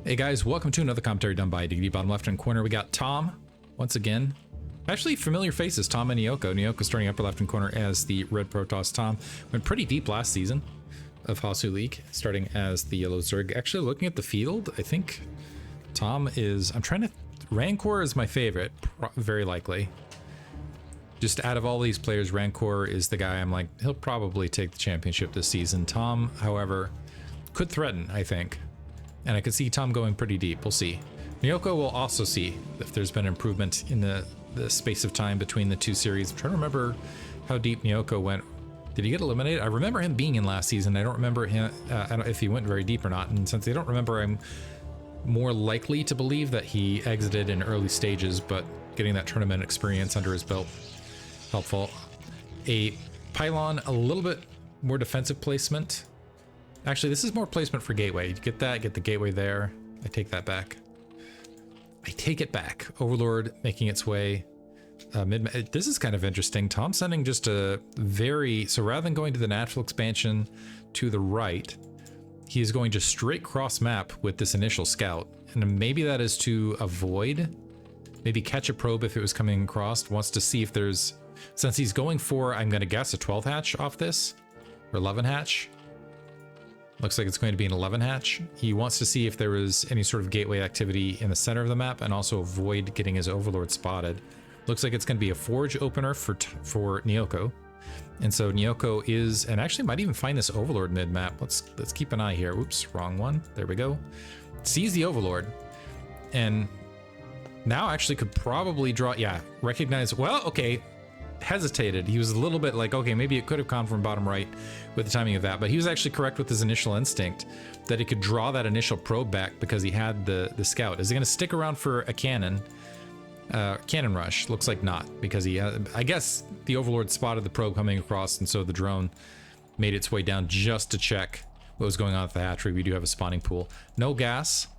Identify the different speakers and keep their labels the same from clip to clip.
Speaker 1: Hey guys, welcome to another commentary done by Diggity. Bottom left hand corner, we got Tom, once again. Actually, familiar faces, Tom and Neoko. Neoko starting upper left hand corner as the red Protoss. Tom went pretty deep last season of Hasuleauge, starting as the yellow Zerg. Actually, looking at the field, I think Tom is, Rancor is my favorite, very likely. Just out of all these players, Rancor is the guy I'm like, he'll probably take the championship this season. Tom, however, could threaten, I think. And I could see Tom going pretty deep. We'll see. Neoko will also see if there's been improvement in the space of time between the two series. I'm trying to remember how deep Neoko went. Did he get eliminated? I remember him being in last season. I don't remember him, I don't know if he went very deep or not. And since I don't remember, I'm more likely to believe that he exited in early stages, but getting that tournament experience under his belt, helpful. A pylon, a little bit more defensive placement. Actually, this is more placement for gateway. You get that, get the gateway there. I take that back. I take it back. Overlord making its way mid. This is kind of interesting. Tom sending just a very, so rather than going to the natural expansion to the right, he is going just straight cross map with this initial scout. And maybe that is to avoid, maybe catch a probe if it was coming across, wants to see if there's, since he's going for, I'm going to guess a 12 hatch off this, or 11 hatch. Looks like it's going to be an 11 hatch. He wants to see if there was any sort of gateway activity in the center of the map and also avoid getting his overlord spotted. Looks like it's going to be a forge opener for Neoko. And so Neoko is, and actually might even find this overlord mid map. Let's keep an eye here. Oops, wrong one. There we go. Sees the overlord and now actually could probably draw, yeah, recognize, well, okay, hesitated. He was a little bit like, okay, maybe it could have come from bottom right with the timing of that, but he was actually correct with his initial instinct that he could draw that initial probe back because he had the scout. Is he going to stick around for a cannon rush? Looks like not, because he I guess the overlord spotted the probe coming across, and so the drone made its way down just to check what was going on at the hatchery. We do have a spawning pool. No gas.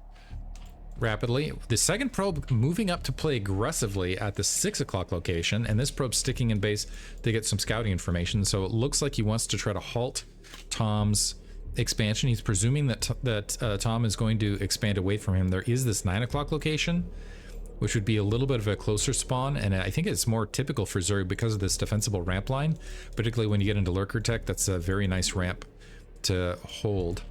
Speaker 1: Rapidly, the second probe moving up to play aggressively at the 6 o'clock location, and this probe sticking in base to get some scouting information. So it looks like he wants to try to halt Tom's expansion. He's presuming that Tom is going to expand away from him. There is this 9 o'clock location, which would be a little bit of a closer spawn, and I think it's more typical for Zerg because of this defensible ramp line, particularly when you get into lurker tech. That's a very nice ramp to hold.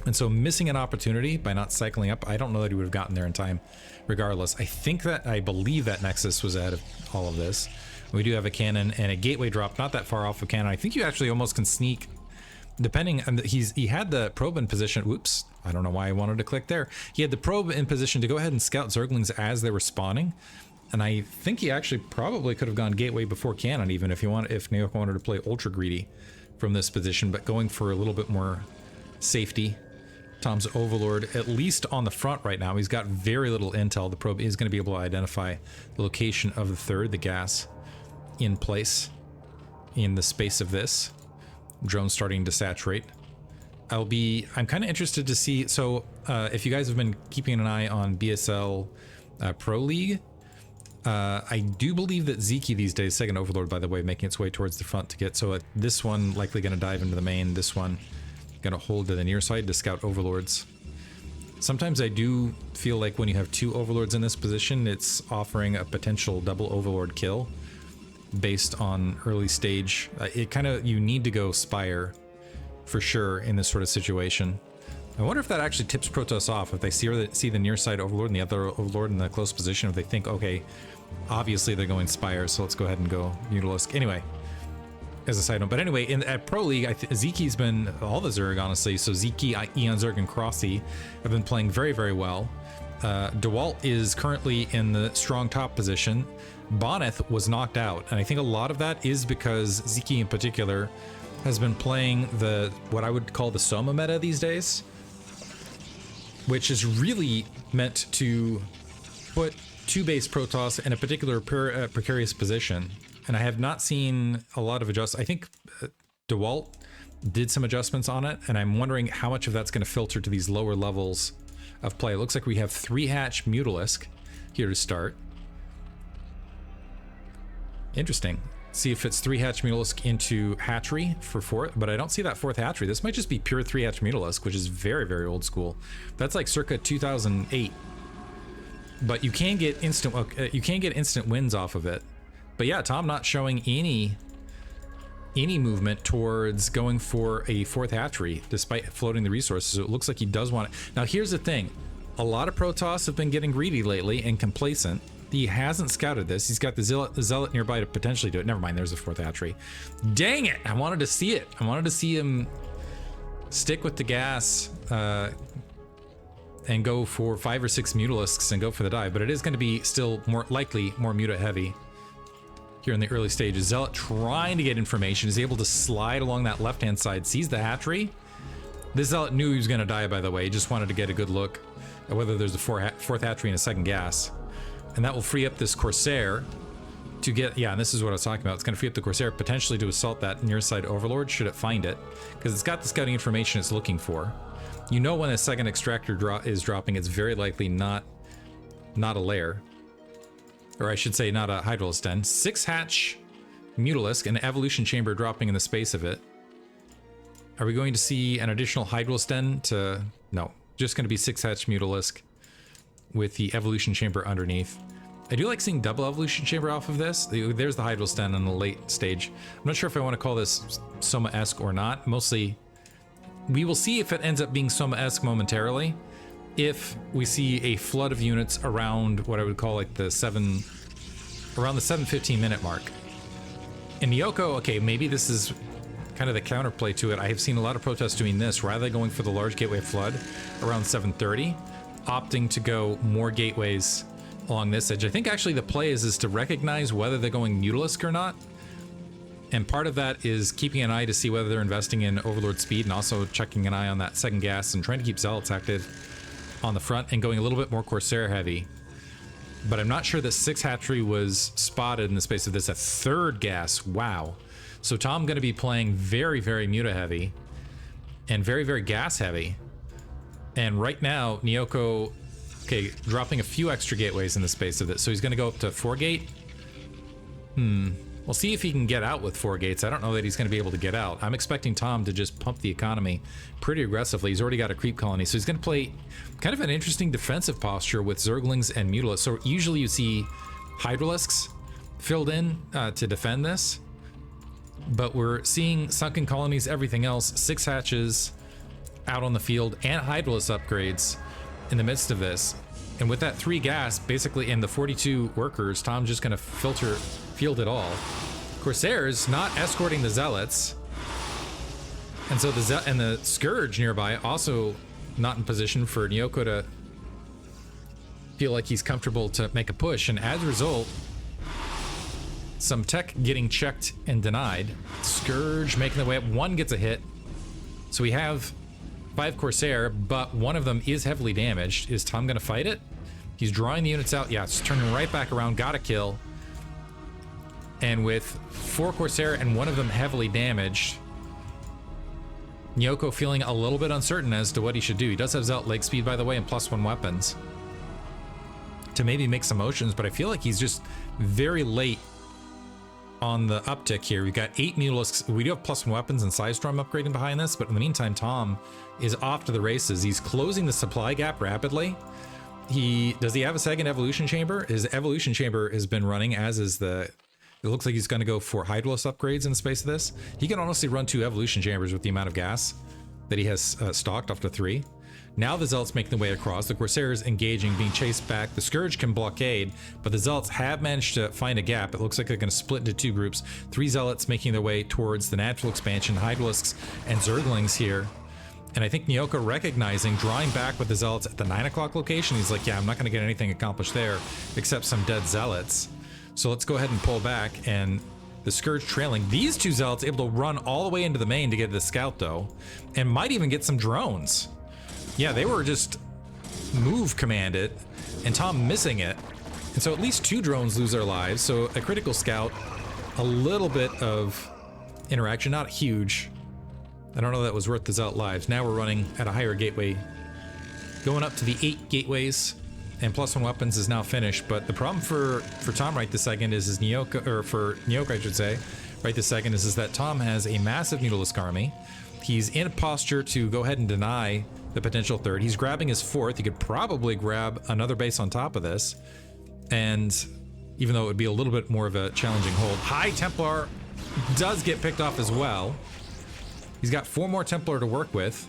Speaker 1: And so missing an opportunity by not cycling up, I don't know that he would have gotten there in time regardless. I believe that Nexus was ahead of all of this. We do have a cannon and a gateway drop not that far off of cannon. I think you actually almost can sneak, depending on he had the probe in position. Whoops, I don't know why I wanted to click there. He had the probe in position to go ahead and scout Zerglings as they were spawning. And I think he actually probably could have gone gateway before cannon, even if Neoko wanted to play ultra greedy from this position, but going for a little bit more safety. Tom's overlord, at least on the front right now, he's got very little intel. The probe is going to be able to identify the location of the third, the gas, in place in the space of this. Drone starting to saturate. I'm kind of interested to see, so if you guys have been keeping an eye on BSL Pro League, I do believe that Ziki these days, second overlord by the way, making its way towards the front to get, so this one likely going to dive into the main, this one gonna hold to the near side to scout overlords. Sometimes I do feel like when you have two overlords in this position, it's offering a potential double overlord kill based on early stage. You need to go Spire for sure in this sort of situation. I wonder if that actually tips Protoss off, if they see the near side overlord and the other overlord in the close position, if they think, okay, obviously they're going Spire, so let's go ahead and go Mutalisk. Anyway, as a side note, but anyway, at Pro League, Ziki's been, all the Zerg honestly, so Ziki, Eon Zerg, and Crossy have been playing very, very well. DeWalt is currently in the strong top position. Bonneth was knocked out, and I think a lot of that is because Ziki in particular has been playing what I would call the Soma meta these days, which is really meant to put two base Protoss in a particular precarious position. And I have not seen a lot of adjustments. I think DeWalt did some adjustments on it, and I'm wondering how much of that's going to filter to these lower levels of play. It looks like we have 3 hatch Mutalisk here to start. Interesting. See if it's 3-hatch Mutalisk into hatchery for 4th, but I don't see that 4th hatchery. This might just be pure 3-hatch Mutalisk, which is very, very old school. That's like circa 2008. But you can get instant wins off of it. But yeah, Tom not showing any movement towards going for a 4th hatchery despite floating the resources. So it looks like he does want it. Now here's the thing. A lot of Protoss have been getting greedy lately and complacent. He hasn't scouted this. He's got the Zealot nearby to potentially do it. Never mind, there's the 4th hatchery. Dang it! I wanted to see it. I wanted to see him stick with the gas and go for 5 or 6 Mutalisks and go for the dive, but it is going to be still more likely more Muta heavy here in the early stages. Zealot trying to get information, is able to slide along that left-hand side, sees the hatchery. This Zealot knew he was going to die, by the way. He just wanted to get a good look at whether there's a 4th hatchery and a 2nd gas. And that will free up this Corsair to get, yeah, and this is what I was talking about. It's going to free up the Corsair potentially to assault that near side Overlord should it find it, because it's got the scouting information it's looking for. You know when a 2nd extractor is dropping, it's very likely not a lair. Or I should say not a Hydralisk Den. 6-hatch Mutalisk, an evolution chamber dropping in the space of it. Are we going to see an additional Hydralisk Den to... No, just going to be 6-hatch Mutalisk with the evolution chamber underneath. I do like seeing double evolution chamber off of this. There's the Hydralisk Den in the late stage. I'm not sure if I want to call this Soma-esque or not. Mostly, we will see if it ends up being Soma-esque momentarily. If we see a flood of units around what I would call like the around the 7:15 minute mark. In Neoko, okay, maybe this is kind of the counterplay to it. I have seen a lot of protests doing this, rather than going for the large gateway flood around 7:30, opting to go more gateways along this edge. I think actually the play is to recognize whether they're going Mutalisk or not. And part of that is keeping an eye to see whether they're investing in Overlord speed, and also checking an eye on that 2nd gas and trying to keep Zealots active on the front and going a little bit more Corsair heavy. But I'm not sure that 6 hatchery was spotted in the space of this. A 3rd gas, wow. So Tom going to be playing very, very Muta heavy and very, very gas heavy. And right now, Neoko, okay, dropping a few extra gateways in the space of it. So he's going to go up to 4 gate. We'll see if he can get out with 4 gates. I don't know that he's going to be able to get out. I'm expecting Tom to just pump the economy pretty aggressively. He's already got a creep colony, so he's going to play kind of an interesting defensive posture with Zerglings and Mutalisks. So usually you see Hydralisks filled in to defend this, but we're seeing sunken colonies, everything else, 6 hatches out on the field, and Hydralisk upgrades in the midst of this. And with that 3 gas, basically, and the 42 workers, Tom's just going to field it all. Corsairs not escorting the Zealots. And so the Scourge nearby also not in position for Neoko to feel like he's comfortable to make a push. And as a result, some tech getting checked and denied. Scourge making the way up. 1 gets a hit. So we have 5 Corsair, but one of them is heavily damaged. Is Tom going to fight it? He's drawing the units out. Yeah, it's turning right back around. Got a kill. And with 4 Corsair and one of them heavily damaged, Neoko feeling a little bit uncertain as to what he should do. He does have Zealot leg speed, by the way, and +1 weapons to maybe make some motions, but I feel like he's just very late on the uptick here. We've got 8 Mutalisks. We do have +1 weapons and Sidestorm upgrading behind this, but in the meantime, Tom is off to the races. He's closing the supply gap rapidly. Does he have a 2nd evolution chamber? His evolution chamber has been running, as is it looks like he's going to go for Hydralisk upgrades in the space of this. He can honestly run 2 evolution chambers with the amount of gas that he has stocked off to 3. Now the Zealots making the way across. The Corsairs engaging, being chased back. The Scourge can blockade, but the Zealots have managed to find a gap. It looks like they're going to split into 2 groups. 3 Zealots making their way towards the natural expansion. Hydralisks and Zerglings here. And I think Neoko recognizing, drawing back with the Zealots at the 9 o'clock location. He's like, yeah, I'm not going to get anything accomplished there except some dead Zealots. So let's go ahead and pull back. And the Scourge trailing. These 2 Zealots able to run all the way into the main to get the scout, though. And might even get some drones. Yeah, they were just move commanded. And Tom missing it. And so at least 2 drones lose their lives. So a critical scout. A little bit of interaction. Not huge. I don't know that was worth the Zealot lives. Now we're running at a higher gateway. Going up to the 8 gateways and +1 weapons is now finished. But the problem for Tom right this second is his Neoko, or for Neoko I should say, right this second is that Tom has a massive Needlelisk army. He's in a posture to go ahead and deny the potential third. He's grabbing his fourth. He could probably grab another base on top of this, and even though it would be a little bit more of a challenging hold. High Templar does get picked off as well. He's got 4 more Templar to work with.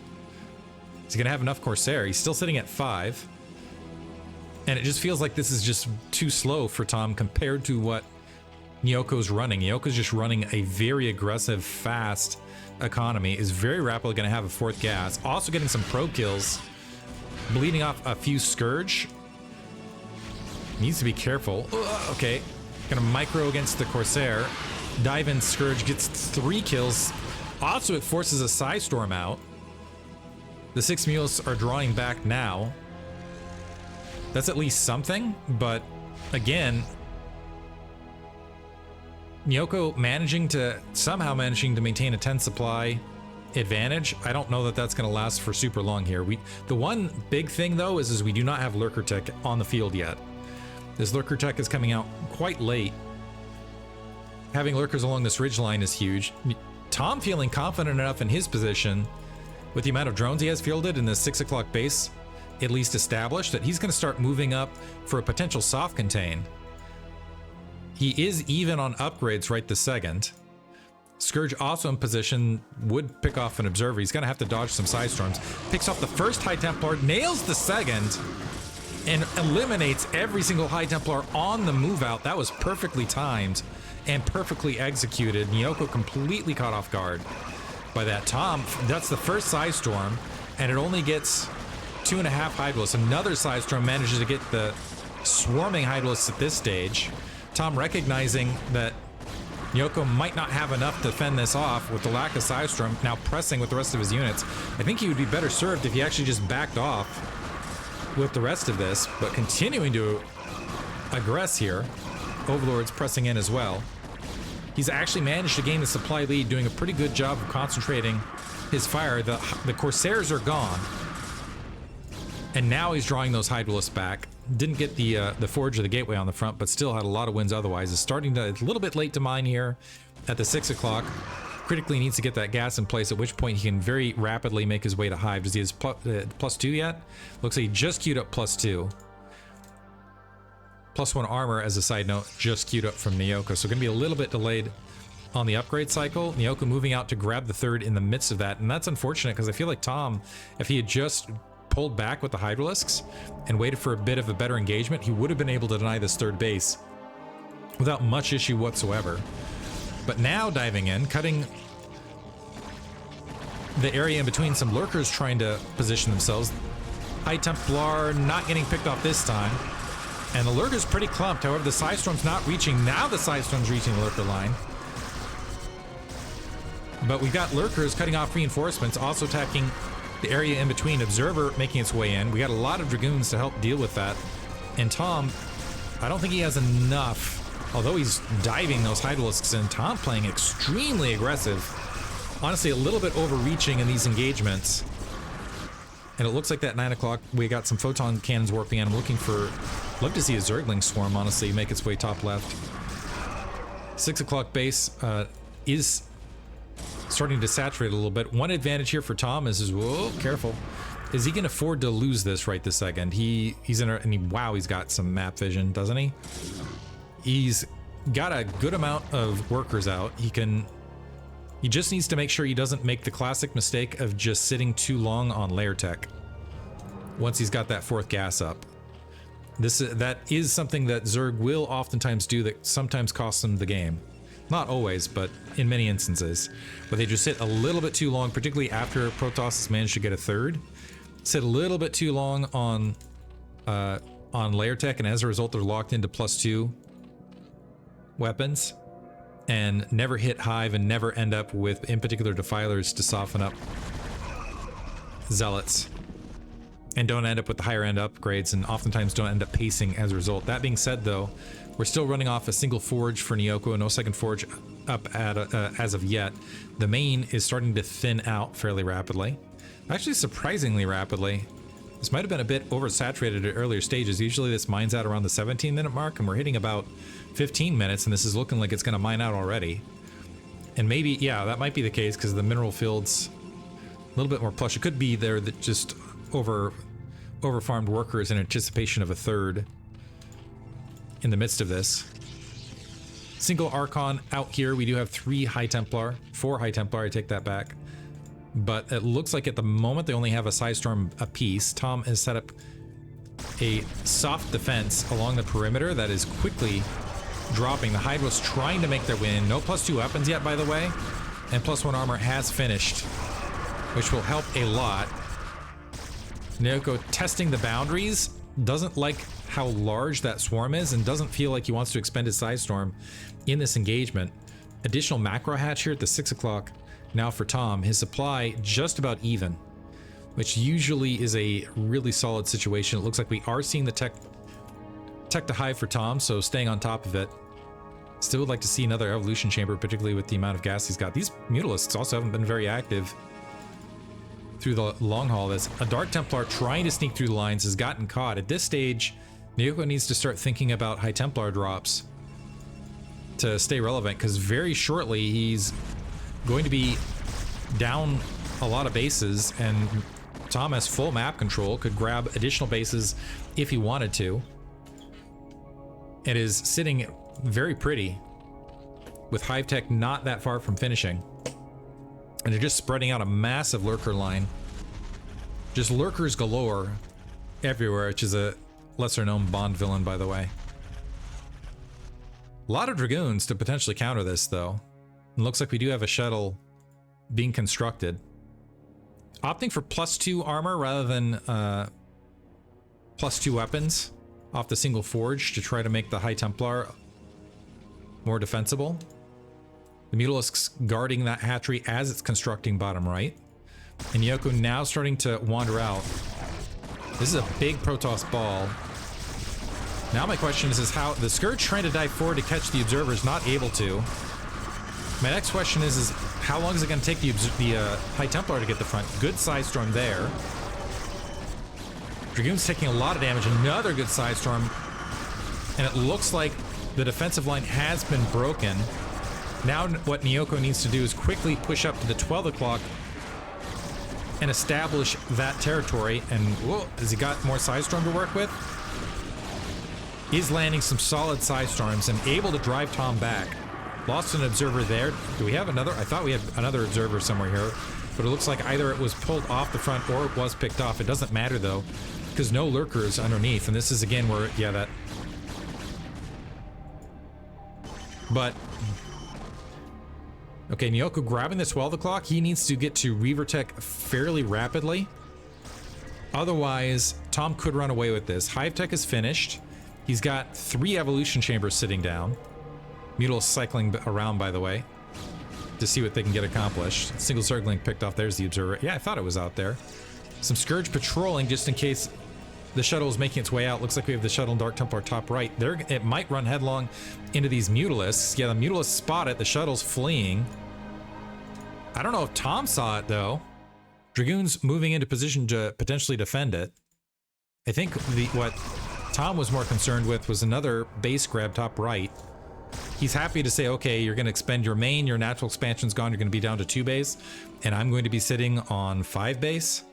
Speaker 1: He's gonna have enough Corsair. He's still sitting at 5. And it just feels like this is just too slow for Tom compared to what Neoko's running. Neoko's just running a very aggressive, fast economy, is very rapidly gonna have a 4th gas. Also getting some pro kills, bleeding off a few Scourge. Needs to be careful. Okay, gonna micro against the Corsair. Dive in, Scourge gets 3 kills. Also, it forces a Psystorm out. The 6 mules are drawing back now. That's at least something, but again, Neoko somehow managing to maintain a 10 supply advantage. I don't know that that's going to last for super long here. The one big thing though is we do not have Lurker Tech on the field yet. This Lurker Tech is coming out quite late. Having Lurkers along this ridgeline is huge. Tom feeling confident enough in his position with the amount of drones he has fielded in the 6 o'clock base, at least established, that he's going to start moving up for a potential soft contain. He is even on upgrades right this second. Scourge also in position, would pick off an Observer. He's going to have to dodge some Psystorms. Picks off the first High Templar, nails the second, and eliminates every single High Templar on the move out. That was perfectly timed and perfectly executed. Neoko completely caught off guard by that. Tom, that's the first Psystorm, and it only gets 2.5 Hydralisks. Another Psystorm manages to get the swarming Hydralisks at this stage. Tom recognizing that Neoko might not have enough to fend this off with the lack of Psystorm, now pressing with the rest of his units. I think he would be better served if he actually just backed off with the rest of this, but continuing to aggress here. Overlord's pressing in as well. He's actually managed to gain the supply lead, doing a pretty good job of concentrating his fire. The Corsairs are gone, and now he's drawing those Hydralisks back. Didn't get the Forge or the Gateway on the front, but still had a lot of wins otherwise. Is starting to, it's a little bit late to mine here at the 6 o'clock. Critically needs to get that gas in place, at which point he can very rapidly make his way to Hive. Does he have +2 yet? Looks like he just queued up +2. +1 armor, as a side note, just queued up from Neoko. So going to be a little bit delayed on the upgrade cycle. Neoko moving out to grab the third in the midst of that. And that's unfortunate because I feel like Tom, if he had just pulled back with the Hydralisks and waited for a bit of a better engagement, he would have been able to deny this third base without much issue whatsoever. But now diving in, cutting the area in between some Lurkers trying to position themselves. High Templar not getting picked off this time. And the Lurker's pretty clumped. However, the Psystorm's not reaching. Now the Psystorm's reaching the Lurker line. But we've got Lurkers cutting off reinforcements, also attacking the area in between. Observer making its way in. We got a lot of Dragoons to help deal with that. And Tom, I don't think he has enough. Although he's diving those Hydralisks in, Tom playing extremely aggressive. Honestly, a little bit overreaching in these engagements. And it looks like that 9 o'clock, we got some photon cannons warping in. I'm looking for, love to see a Zergling swarm, honestly, make its way top left. 6 o'clock base is starting to saturate a little bit. One advantage here for Tom is, whoa, careful. Is he can afford to lose this right this second? He's in a, and he, wow, he's got some map vision, doesn't he? He's got a good amount of workers out. He just needs to make sure he doesn't make the classic mistake of just sitting too long on layer tech once he's got that 4th gas up. That is something that Zerg will oftentimes do that sometimes costs them the game. Not always, but in many instances. But they just sit a little bit too long, particularly after Protoss has managed to get a third. Sit a little bit too long on layer tech, and as a result they're locked into +2 weapons. And never hit Hive and never end up with, in particular, Defilers to soften up Zealots. And don't end up with the higher end upgrades, and oftentimes don't end up pacing as a result. That being said, though, we're still running off a single Forge for Neoko, no second Forge up at as of yet. The main is starting to thin out fairly rapidly. Actually, surprisingly rapidly. This might have been a bit oversaturated at earlier stages. Usually this mines out around the 17-minute mark, and we're hitting about 15 minutes, and this is looking like it's going to mine out already. And maybe, yeah, that might be the case because the mineral field's a little bit more plush. It could be there that just over-farmed workers in anticipation of a third in the midst of this. Single Archon out here. We do have 4 High Templar, I take that back. But it looks like at the moment they only have a Psystorm apiece. Tom has set up a soft defense along the perimeter that is quickly dropping. The Hydra's trying to make their way in. No +2 weapons yet, by the way. And +1 armor has finished, which will help a lot. Neoko testing the boundaries. Doesn't like how large that swarm is and doesn't feel like he wants to expend his Psystorm in this engagement. Additional macro hatch here at the 6 o'clock. Now for Tom, his supply just about even, which usually is a really solid situation. It looks like we are seeing the tech to hive for Tom, so staying on top of it. Still would like to see another evolution chamber, particularly with the amount of gas he's got. These Mutalisks also haven't been very active through the long haul. This a Dark Templar trying to sneak through the lines has gotten caught. At this stage, Neoko needs to start thinking about High Templar drops to stay relevant, because very shortly he's going to be down a lot of bases, and Tom has full map control, could grab additional bases if he wanted to. It is sitting very pretty with Hive Tech not that far from finishing. And they're just spreading out a massive lurker line. Just lurkers galore everywhere, which is a lesser known Bond villain, by the way. A lot of Dragoons to potentially counter this, though. It looks like we do have a shuttle being constructed. Opting for +2 armor rather than +2 weapons off the single forge to try to make the High Templar more defensible. The Mutalisks guarding that hatchery as it's constructing bottom right. And Neoko now starting to wander out. This is a big Protoss ball. Now my question is how the Scourge trying to dive forward to catch the Observers, not able to. My next question is how long is it going to take the High Templar to get the front? Good Psystorm there. Dragoon's taking a lot of damage. Another good Psystorm. And it looks like the defensive line has been broken. Now what Neoko needs to do is quickly push up to the 12 o'clock and establish that territory. And whoa, has he got more Psystorm to work with? Is landing some solid Psystorms and able to drive Tom back. Lost an Observer there. Do we have another? I thought we had another Observer somewhere here, but it looks like either it was pulled off the front or it was picked off. It doesn't matter though, because no lurkers underneath. And this is again where, yeah, that. But okay, Neoko grabbing the 12 o'clock. He needs to get to Reaver Tech fairly rapidly. Otherwise, Tom could run away with this. Hive Tech is finished. He's got 3 evolution chambers sitting down. Mutal cycling around, by the way, to see what they can get accomplished. Single circling picked off. There's the Observer. Yeah, I thought it was out there. Some Scourge patrolling just in case the shuttle is making its way out. Looks like we have the shuttle and Dark Templar top right. It might run headlong into these Mutalisks. Yeah, the Mutalisks spot it. The shuttle's fleeing. I don't know if Tom saw it, though. Dragoon's moving into position to potentially defend it. I think what Tom was more concerned with was another base grab top right. He's happy to say, okay, you're going to expend your main, your natural expansion's gone, you're going to be down to 2 base, and I'm going to be sitting on 5 base.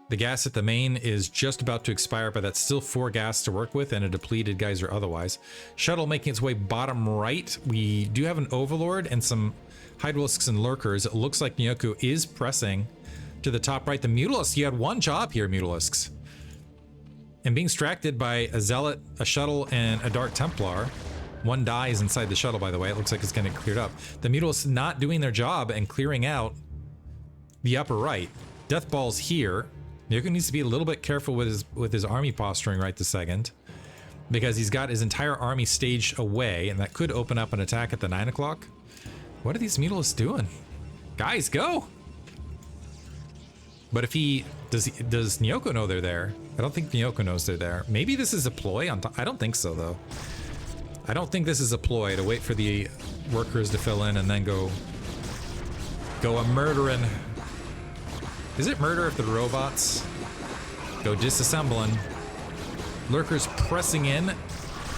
Speaker 1: The gas at the main is just about to expire, but that's still 4 gas to work with and a depleted geyser otherwise. Shuttle making its way bottom right. We do have an Overlord and some Hydralisks and Lurkers. It looks like Neoko is pressing to the top right. The Mutalisks, you had one job here, Mutalisks. And being distracted by a Zealot, a Shuttle, and a Dark Templar. One dies inside the shuttle, by the way. It looks like it's going to cleared up. The Mutalisks not doing their job and clearing out the upper right. Death Ball's here. Neoko needs to be a little bit careful with his army posturing right this second, because he's got his entire army staged away, and that could open up an attack at the 9 o'clock. What are these Mutalisks doing? Guys, go! But if does Neoko know they're there? I don't think Neoko knows they're there. Maybe this is a ploy on top. I don't think so, though. I don't think this is a ploy to wait for the workers to fill in and then go a murdering. Is it murder if the robots Go disassembling. Lurkers pressing in.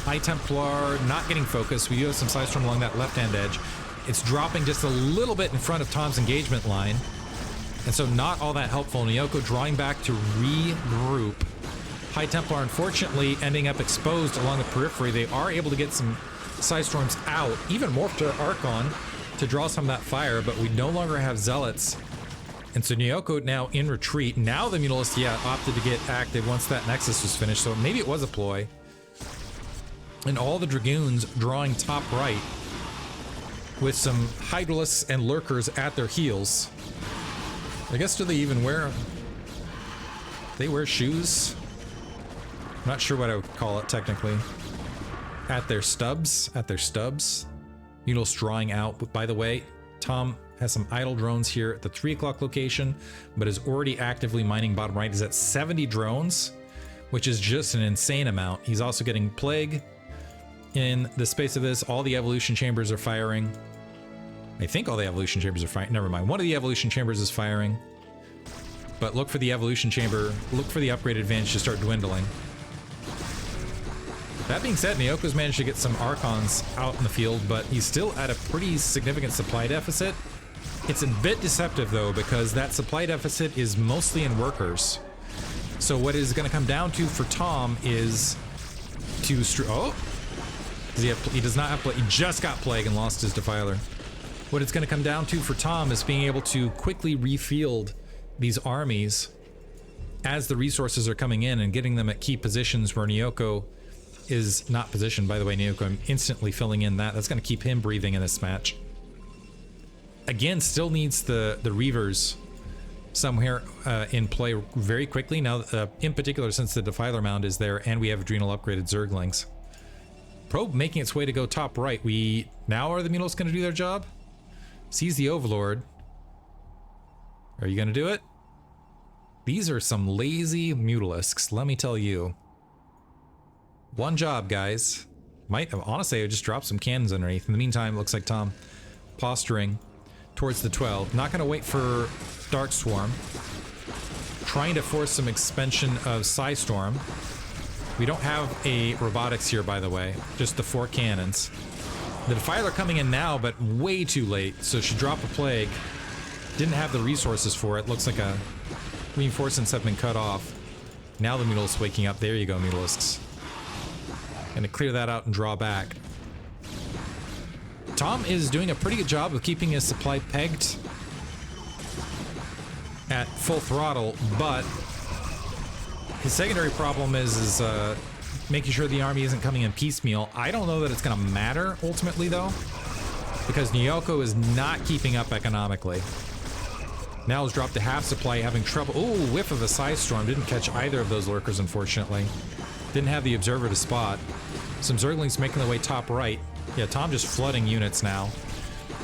Speaker 1: High Templar not getting focused. We do have some Sidestorm along that left-hand edge. It's dropping just a little bit in front of Tom's engagement line. And so not all that helpful. Neoko drawing back to regroup. High Templar, unfortunately, ending up exposed along the periphery. They are able to get some Sidestorms out, even morph to Archon to draw some of that fire, but we no longer have Zealots. And so Neoko now in retreat. Now the Mutalisk, yeah, opted to get active once that Nexus was finished, so maybe it was a ploy. And all the Dragoons drawing top right with some Hydralisks and Lurkers at their heels. I guess, do they even wear... They wear shoes? I'm not sure what I would call it technically. At their stubs? At their stubs? Mutalisk drawing out. By the way, Tom has some idle drones here at the 3 o'clock location, but is already actively mining bottom right. He's at 70 drones, which is just an insane amount. He's also getting Plague in the space of this. All the evolution chambers are firing. I think all the evolution chambers are firing. Never mind. One of the evolution chambers is firing. But look for the evolution chamber, look for the upgrade advantage to start dwindling. That being said, Neoko's managed to get some Archons out in the field, but he's still at a pretty significant supply deficit. It's a bit deceptive though, because that supply deficit is mostly in workers. So what is going to come down to for Tom is to he does not have Plague. He just got Plague and lost his Defiler. What it's going to come down to for Tom is being able to quickly refield these armies as the resources are coming in and getting them at key positions where Neoko is not positioned. By the way, Neoko, I'm instantly filling in that. That's going to keep him breathing in this match. Again, still needs the Reavers somewhere in play very quickly. Now, in particular, since the Defiler Mound is there and we have Adrenal upgraded Zerglings. Probe making its way to go top right. Now are the Mutalisks going to do their job? Sees the Overlord. Are you going to do it? These are some lazy Mutalisks, let me tell you. One job, guys. Honestly, I just dropped some cannons underneath. In the meantime, it looks like Tom posturing towards the 12. Not going to wait for Dark Swarm. Trying to force some expansion of Psystorm. We don't have a robotics here, by the way. Just the 4 cannons. The Defiler coming in now, but way too late. So she dropped a Plague. Didn't have the resources for it. Looks like a reinforcements have been cut off. Now the Mutalisks waking up. There you go, Mutalisks. Gonna clear that out and draw back. Tom is doing a pretty good job of keeping his supply pegged at full throttle, but his secondary problem is making sure the army isn't coming in piecemeal. I don't know that it's gonna matter ultimately though, because Neoko is not keeping up economically. Now has dropped to half supply, having trouble. Oh, whiff of a Psystorm. Didn't catch either of those Lurkers, unfortunately. Didn't have the Observer to spot. Some Zerglings making their way top right. Yeah, Tom just flooding units now.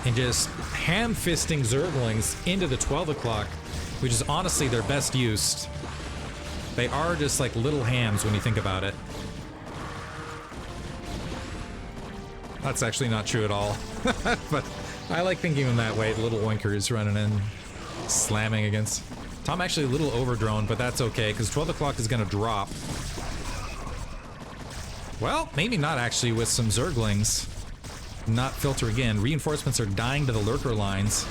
Speaker 1: And just ham-fisting Zerglings into the 12 o'clock, which is honestly their best use. They are just like little hams when you think about it. That's actually not true at all. But I like thinking in that way. The little oinkers running in, slamming against. Tom actually a little overdrone, but that's okay, because 12 o'clock is going to drop. Well, maybe not actually with some Zerglings. Not filter again. Reinforcements are dying to the Lurker lines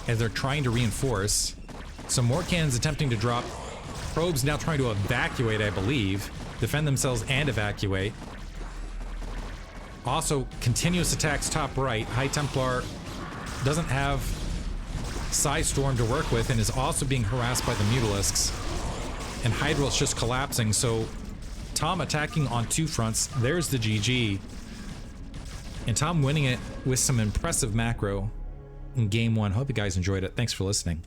Speaker 1: as they're trying to reinforce. Some more cannons attempting to drop. Probes now trying to evacuate, I believe. Defend themselves and evacuate. Also, continuous attacks top right. High Templar doesn't have Psystorm to work with and is also being harassed by the Mutalisks. And Hydral's just collapsing, so Tom attacking on 2 fronts. There's the GG. And Tom winning it with some impressive macro in game 1. Hope you guys enjoyed it. Thanks for listening.